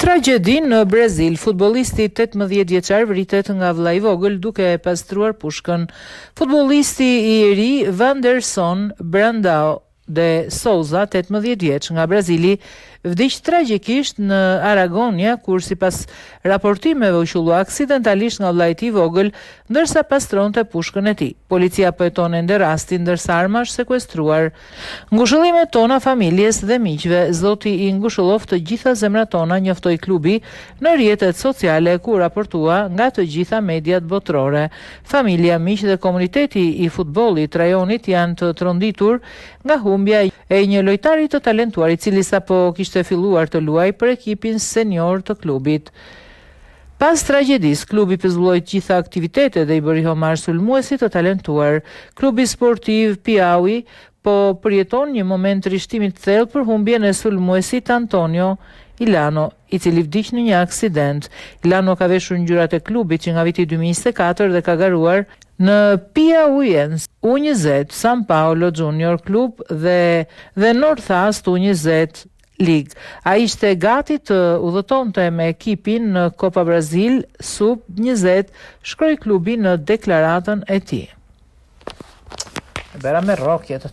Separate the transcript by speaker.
Speaker 1: Tragjedi në Brazil, futbollisti 18 vjeçar vritet nga vëlla i vogël duke e pastruar pushkën. Futbollisti i ri Wanderson Brandao de Souza, 18 vjeç, nga Brazili, vdiq tragjikisht në Aragonia, kur sipas raportimeve u qullu aksidentalisht nga vllai i tij vogël ndërsa pastronte pushkën e tij. Policia po heton ende rastin ndërsa arma është sekuestruar. Ngushëllimet tona familjes dhe miqve, Zoti i ngushëlloft të gjitha zemrat tona, njoftoi klubi në rrjetet sociale ku raportua nga të gjitha mediat botërore. Familja, miq dhe komuniteti i futbollit rajonit janë të tronditur nga humbja e një lojtari të talentuar i cili sapo kishte filluar të luajë për ekipin senior të klubit. Pas tragjedisë, klubi përzulloi të gjitha aktivitetet dhe i bëri homazh sulmuesit të talentuar. Klubi sportiv Piauí po përjeton një moment rishtimit të thellë për humbjen e sulmuesit Antonio Ilano, i cili vdiq në një aksident. Ilano ka veshur ngjyrat e klubit që nga viti 2024 dhe ka garuar në Piauiense U20, São Paulo Junior Club dhe Northast U20 League. Ai ishte gati të udhëtonte me ekipin në Copa Brazil Sub-20, shkroi klubi në deklaratën e tij. Bëra me rrokjet.